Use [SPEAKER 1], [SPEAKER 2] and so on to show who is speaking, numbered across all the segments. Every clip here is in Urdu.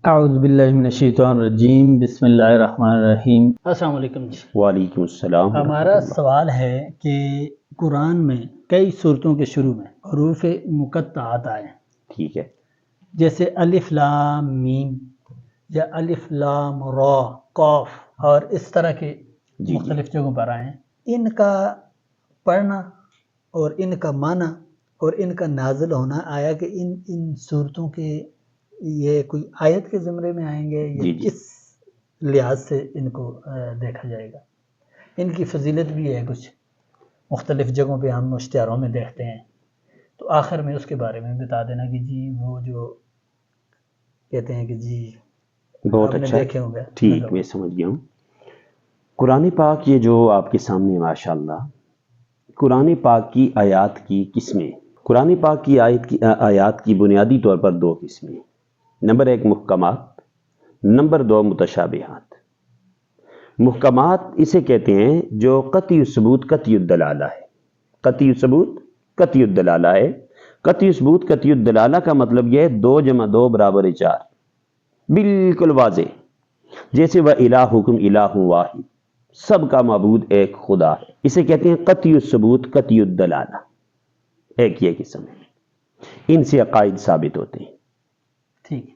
[SPEAKER 1] اعوذ باللہ من الشیطان الرجیم، بسم اللہ الرحمن الرحیم۔ السلام علیکم جی۔
[SPEAKER 2] وعلیکم السلام
[SPEAKER 1] ہمارا سوال ہے کہ قرآن میں کئی صورتوں کے شروع میں حروف مقطعات آئے ہیں،
[SPEAKER 2] ٹھیک ہے،
[SPEAKER 1] جیسے الف لام میم یا الف لام را قاف اور اس طرح کے
[SPEAKER 2] جی
[SPEAKER 1] مختلف جگہوں پر آئے ہیں۔ ان کا پڑھنا اور ان کا معنی اور ان کا نازل ہونا، آیا کہ ان صورتوں کے یہ کوئی آیت کے زمرے میں آئیں گے یا
[SPEAKER 2] جی
[SPEAKER 1] کس لحاظ سے ان کو دیکھا جائے گا؟ ان کی فضیلت بھی ہے، کچھ مختلف جگہوں پہ ہم اشتہاروں میں دیکھتے ہیں، تو آخر میں اس کے بارے میں بتا دینا کہ جی وہ جو کہتے ہیں کہ جی
[SPEAKER 2] بہت
[SPEAKER 1] آپ نے
[SPEAKER 2] اچھا،
[SPEAKER 1] دیکھے ہوں گے۔
[SPEAKER 2] ٹھیک، میں سمجھ گیا ہوں۔ قرآن پاک یہ جو آپ کے سامنے ماشاءاللہ قرآن پاک کی آیات کی قسمیں، قرآن پاک کی آیات کی بنیادی طور پر دو قسمیں، نمبر 1 محکمات، نمبر 2 متشابہات۔ محکمات اسے کہتے ہیں جو قطعی ثبوت قطعی الدلالہ ہے، قطعی ثبوت قطعی الدلالہ ہے۔ قطعی ثبوت قطعی الدلالہ کا مطلب یہ ہے 2 + 2 = 4، بالکل واضح، جیسے وَإِلَٰهُكُمْ إِلَٰهٌ وَاحِدٌ، سب کا معبود ایک خدا ہے، اسے کہتے ہیں قطعی الثبوت قطعی الدلالہ۔ ایک یہ قسم ہے، ان سے عقائد ثابت ہوتے ہیں۔
[SPEAKER 1] ٹھیک۔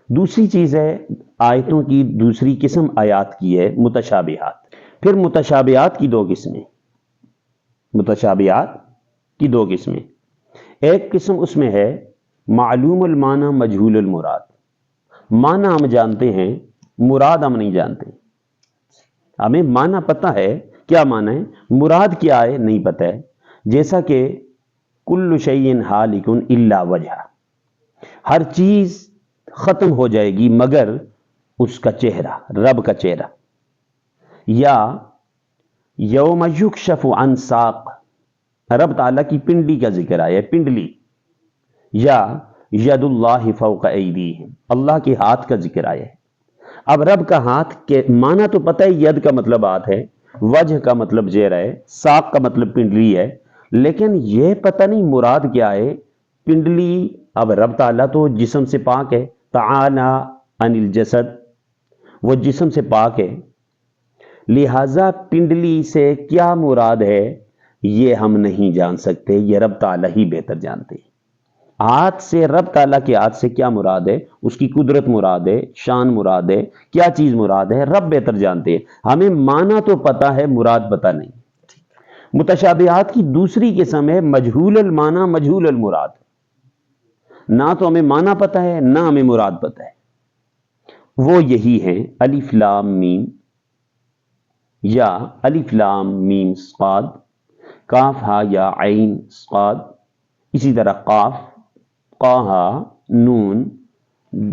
[SPEAKER 2] دوسری چیز ہے، آیتوں کی دوسری قسم آیات کی ہے متشابہات۔ پھر متشابہات کی دو قسمیں، متشابہات کی دو قسمیں، ایک قسم اس میں ہے معلوم المعنی مجہول المراد، معنی ہم جانتے ہیں، مراد ہم نہیں جانتے، ہمیں معنی پتہ ہے کیا معنی ہے، مراد کیا ہے نہیں پتہ ہے، جیسا کہ کل شیء ہالک الا وجہہ، ہر چیز ختم ہو جائے گی مگر اس کا چہرہ، رب کا چہرہ، یا یوم یکشف عن ساق، رب تعالیٰ کی پنڈلی کا ذکر آیا ہے، پنڈلی، یا ید اللہ فوق ایدیہم، اللہ کے ہاتھ کا ذکر آیا ہے۔ اب رب کا ہاتھ کے معنی تو پتہ ہے، ید کا مطلب ہاتھ ہے، وجہ کا مطلب چہرہ ہے، ساق کا مطلب پنڈلی ہے، لیکن یہ پتہ نہیں مراد کیا ہے۔ پنڈلی، اب رب تعالیٰ تو جسم سے پاک ہے، تعالی عن الجسد، وہ جسم سے پاک ہے، لہٰذا پنڈلی سے کیا مراد ہے یہ ہم نہیں جان سکتے، یہ رب تعالیٰ ہی بہتر جانتے ہیں۔ ہاتھ سے، رب تعالیٰ کے ہاتھ سے کیا مراد ہے، اس کی قدرت مراد ہے، شان مراد ہے، کیا چیز مراد ہے، رب بہتر جانتے ہیں، ہمیں معنی تو پتہ ہے، مراد پتہ نہیں۔ متشابہات کی دوسری قسم ہے مجہول المعنی مجہول المراد، نہ تو ہمیں معنی پتہ ہے نہ ہمیں مراد پتہ ہے، وہ یہی ہیں الف لام میم یا الف لام میم صاد، کاف ہا یا عین صاد، اسی طرح قاف، قا ہا، نون،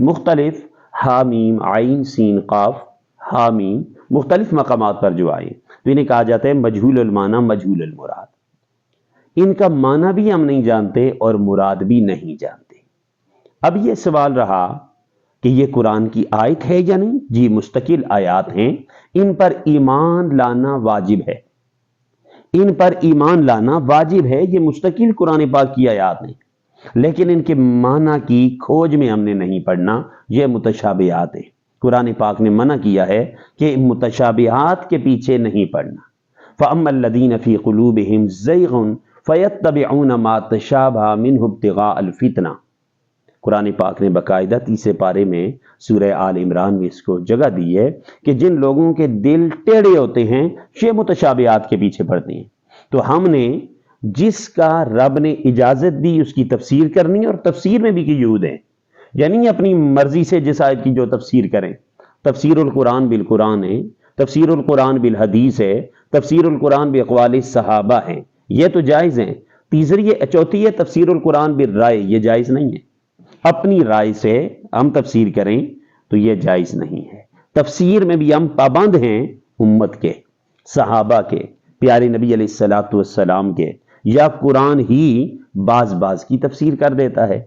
[SPEAKER 2] مختلف ہا میم عین سین قاف، ہا میم، مختلف مقامات پر جو آئے تو انہیں کہا جاتا ہے مجہول المعنی مجہول المراد۔ ان کا معنی بھی ہم نہیں جانتے اور مراد بھی نہیں جانتے۔ اب یہ سوال رہا کہ یہ قرآن کی آیت ہے یا نہیں؟ جی مستقل آیات ہیں، ان پر ایمان لانا واجب ہے، ان پر ایمان لانا واجب ہے، یہ مستقل قرآن پاک کی آیات ہیں، لیکن ان کے معنی کی کھوج میں ہم نے نہیں پڑھنا، یہ متشابہات ہیں۔ قرآن پاک نے منع کیا ہے کہ متشابہات کے پیچھے نہیں پڑھنا۔ فَأَمَّا الَّذِينَ فِي قُلُوبِهِمْ زَيْغٌ فَيَتَّبِعُونَ مَا تَشَابَهَ مِنْهُ ابْتِغَاءَ الْفِتْنَةِ، قرآن پاک نے باقاعدہ تیسرے پارے میں سورہ آل عمران میں اس کو جگہ دی ہے کہ جن لوگوں کے دل ٹیڑھے ہوتے ہیں یہ متشابہات کے پیچھے پڑتے ہیں۔ تو ہم نے جس کا رب نے اجازت دی اس کی تفسیر کرنی، اور تفسیر میں بھی قیود ہیں، یعنی اپنی مرضی سے جس آیت کی جو تفسیر کریں۔ تفسیر القرآن بالقرآن ہے، تفسیر القرآن بالحدیث ہے، تفسیر القرآن باقوال صحابہ ہے، یہ تو جائز ہیں۔ چوتھی ہے تفسیر القرآن بالرائے، یہ جائز نہیں ہے، اپنی رائے سے ہم تفسیر کریں تو یہ جائز نہیں ہے۔ تفسیر میں بھی ہم پابند ہیں امت کے، صحابہ کے، پیارے نبی علیہ السلام کے، یا قرآن ہی بعض کی تفسیر کر دیتا ہے۔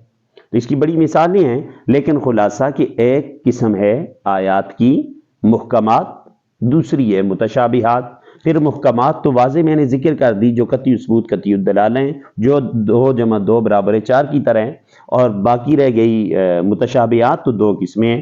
[SPEAKER 2] تو اس کی بڑی مثالیں ہیں، لیکن خلاصہ کہ ایک قسم ہے آیات کی محکمات، دوسری ہے متشابہات۔ پھر محکمات تو واضح میں نے ذکر کر دی، جو قطعی ثبوت قطعی الدلالہ ہیں، جو 2 + 2 = 4 کی طرح ہیں، اور باقی رہ گئی متشابہات تو دو قسمیں ہیں،